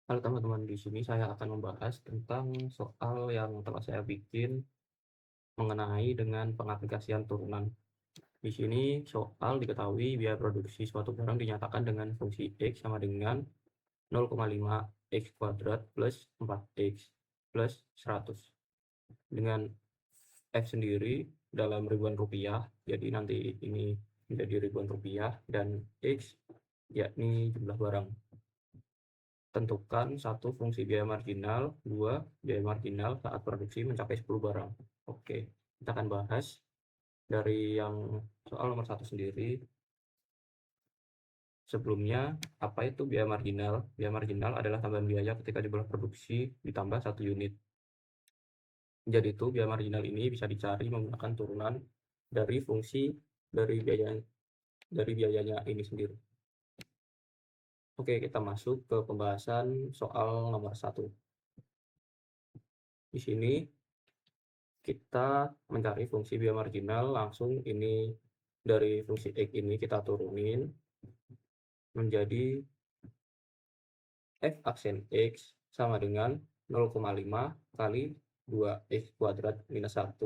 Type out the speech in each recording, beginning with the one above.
Halo teman-teman, di sini saya akan membahas tentang soal yang telah saya bikin mengenai dengan pengaplikasian turunan. Di sini soal diketahui biaya produksi suatu barang dinyatakan dengan fungsi X sama dengan 0,5 X kuadrat plus 4X plus 100. Dengan F sendiri dalam ribuan rupiah, jadi nanti ini menjadi ribuan rupiah, dan X yakni jumlah barang. Tentukan satu fungsi biaya marginal, dua biaya marginal saat produksi mencapai 10 barang. Oke, kita akan bahas dari yang soal nomor satu sendiri. Sebelumnya, apa itu biaya marginal? Biaya marginal adalah tambahan biaya ketika jumlah produksi ditambah satu unit. Jadi itu biaya marginal ini bisa dicari menggunakan turunan dari fungsi dari biayanya ini sendiri. Oke, kita masuk ke pembahasan soal nomor satu. Di sini kita mencari fungsi biaya marginal, langsung ini dari fungsi X ini kita turunin menjadi F aksen X sama dengan 0,5 kali 2X kuadrat minus 1.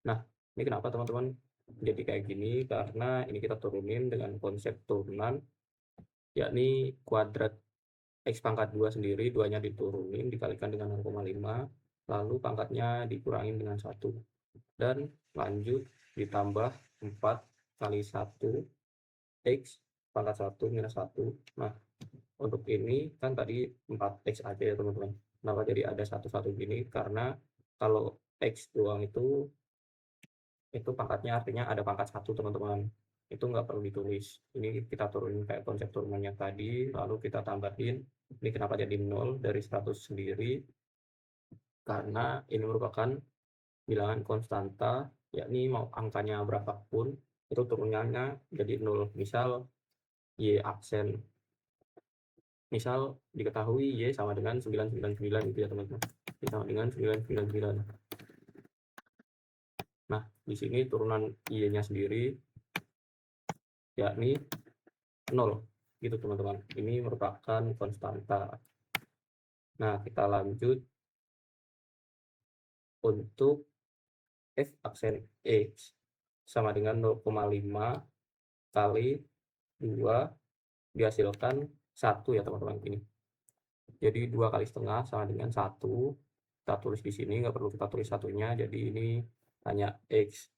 Nah, ini kenapa teman-teman jadi kayak gini? Karena ini kita turunin dengan konsep turunan, yakni kuadrat X pangkat 2 sendiri, 2-nya diturunin dikalikan dengan 0,5, lalu pangkatnya dikurangin dengan 1. Dan lanjut ditambah 4 kali 1 X pangkat 1 minus 1. Nah, untuk ini kan tadi 4X aja ya teman-teman. Kenapa jadi ada satu-satu gini? Karena kalau X doang itu pangkatnya artinya ada pangkat 1 teman-teman. Itu nggak perlu ditulis. Ini kita turunin kayak konsep turunannya tadi, lalu kita tambahin. Ini kenapa jadi 0 dari 100 sendiri? Karena ini merupakan bilangan konstanta, yakni mau angkanya berapapun, itu turunannya jadi 0. Misal Y aksen, misal diketahui Y sama dengan 999 gitu ya teman-teman. Y sama dengan 999. Nah, di sini turunan Y-nya sendiri yakni 0 gitu teman-teman. Ini merupakan konstanta. Nah, kita lanjut untuk F aksen X sama dengan 0,5 kali 2 dihasilkan 1 ya teman-teman ini. Jadi 2 kali setengah sama dengan 1. Kita tulis di sini, nggak perlu kita tulis satunya. Jadi ini hanya X.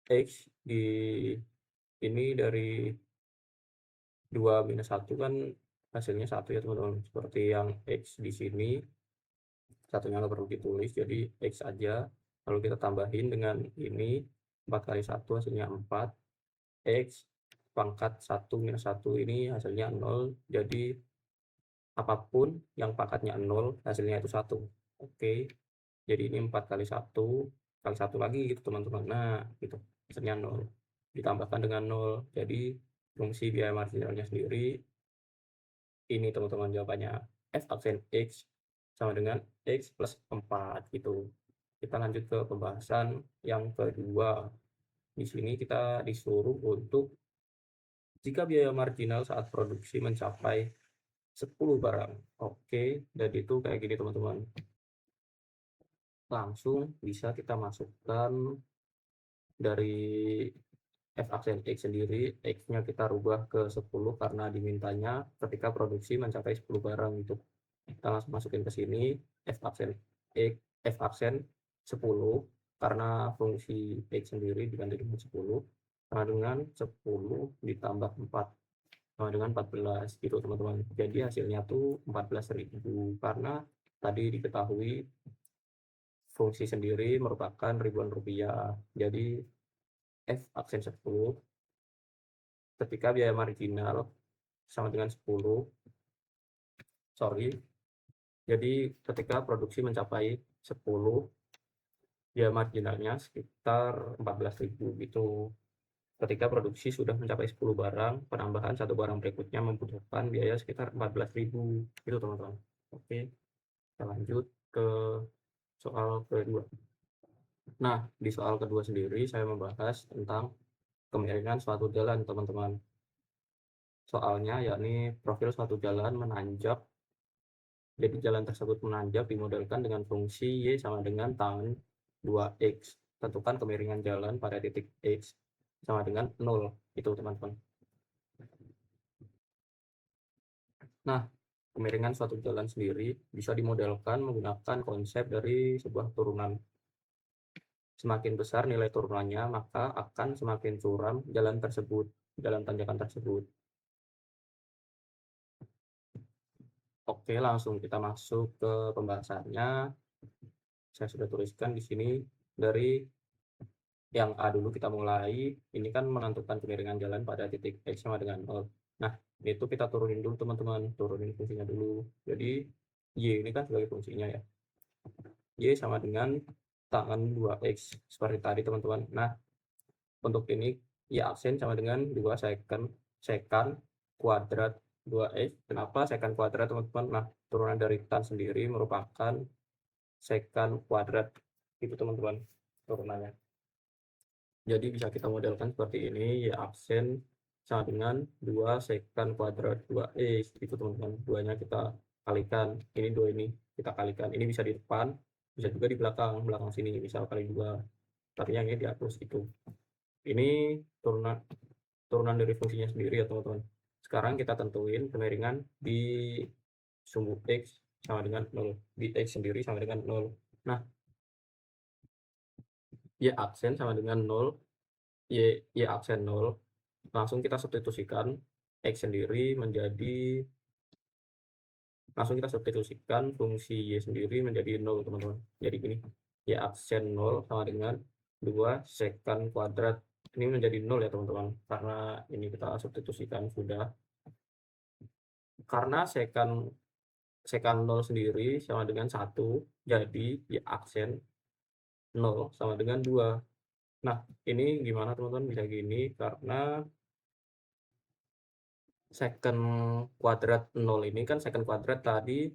X di ini dari 2 minus 1 kan hasilnya 1 ya teman-teman. Seperti yang X di sini, satunya nggak perlu ditulis, jadi X aja. Lalu kita tambahin dengan ini, 4 kali 1 hasilnya 4. X pangkat 1 minus 1 ini hasilnya 0. Jadi apapun yang pangkatnya 0 hasilnya itu 1. Oke, jadi ini 4 kali 1 kali 1 lagi gitu teman-teman. Nah gitu, hasilnya 0 ditambahkan dengan 0. Jadi fungsi biaya marginalnya sendiri ini teman-teman, jawabannya F aksen X sama dengan X plus 4 gitu. Kita lanjut ke pembahasan yang kedua. Di sini kita disuruh untuk jika biaya marginal saat produksi mencapai 10 barang. Oke, dan itu kayak gini teman-teman. Langsung bisa kita masukkan dari F aksen X sendiri, X-nya kita rubah ke 10 karena dimintanya ketika produksi mencapai 10 barang gitu. Kita langsung masukin ke sini F aksen X, F aksen 10 karena fungsi X sendiri diganti dengan 10 sama dengan 10 ditambah 4 sama dengan 14 gitu teman-teman. Jadi hasilnya tuh 14.000 karena tadi diketahui fungsi sendiri merupakan ribuan rupiah. Jadi F aksen 10 ketika biaya marginal sama dengan 10, sorry, jadi ketika produksi mencapai 10, biaya marginalnya sekitar 14.000 gitu. Ketika produksi sudah mencapai 10 barang, penambahan satu barang berikutnya membutuhkan biaya sekitar 14.000 gitu teman-teman. Oke, kita lanjut ke soal kedua. Nah, di soal kedua sendiri saya membahas tentang kemiringan suatu jalan teman-teman. Soalnya yakni profil suatu jalan menanjak Jadi jalan tersebut menanjak dimodelkan dengan fungsi Y sama dengan tan 2x. Tentukan kemiringan jalan pada titik X sama dengan 0. Itu teman-teman. Nah, kemiringan suatu jalan sendiri bisa dimodelkan menggunakan konsep dari sebuah turunan. Semakin besar nilai turunannya, maka akan semakin curam jalan tersebut, jalan tanjakan tersebut. Oke, langsung kita masuk ke pembahasannya. Saya sudah tuliskan di sini dari yang A dulu kita mulai. Ini kan menentukan kemiringan jalan pada titik X sama dengan 0. Nah, itu kita turunin dulu teman-teman, turunin fungsinya dulu. Jadi Y ini kan sebagai fungsinya ya. Y sama dengan tan 2x seperti tadi teman-teman. Nah, untuk ini Y aksen sama dengan 2 secant kuadrat 2x. Kenapa secant kuadrat teman-teman? Nah, turunan dari tan sendiri merupakan secant kuadrat. Itu teman-teman turunannya. Jadi bisa kita modelkan seperti ini, Y aksen sama dengan 2 secant kuadrat 2x. Itu teman-teman, duanya kita kalikan. Ini 2 ini kita kalikan. Ini bisa di depan, bisa juga di belakang, belakang sini bisa kali 2. Tapi yang ini dihapus itu. Ini turunan dari fungsinya sendiri ya teman-teman. Sekarang kita tentuin kemiringan di sumbu X sama dengan 0. Di X sendiri sama dengan 0. Nah, Y aksen sama dengan 0. Y aksen 0. Langsung kita substitusikan X sendiri menjadi, langsung kita substitusikan fungsi Y sendiri menjadi 0 teman-teman. Jadi gini, Y aksen 0 sama dengan 2 secant kuadrat. Ini menjadi 0 ya teman-teman, karena ini kita substitusikan sudah. Karena secant 0 sendiri sama dengan 1, jadi Y aksen 0 sama dengan 2. Nah, ini gimana teman-teman bisa gini, karena secant kuadrat 0 ini kan secant kuadrat tadi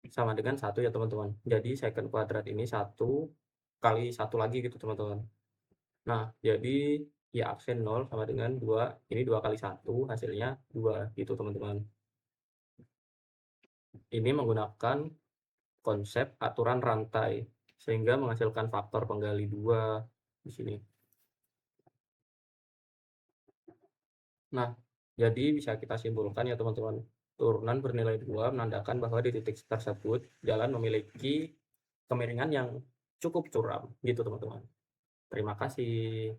sama dengan 1 ya teman-teman. Jadi secant kuadrat ini 1 kali 1 lagi gitu teman-teman. Nah, jadi Y aksen 0 sama dengan 2, ini 2 kali 1 hasilnya 2 gitu teman-teman. Ini menggunakan konsep aturan rantai sehingga menghasilkan faktor penggali 2 di sini. Nah, jadi bisa kita simpulkan ya teman-teman, turunan bernilai 2 menandakan bahwa di titik tersebut jalan memiliki kemiringan yang cukup curam gitu teman-teman. Terima kasih.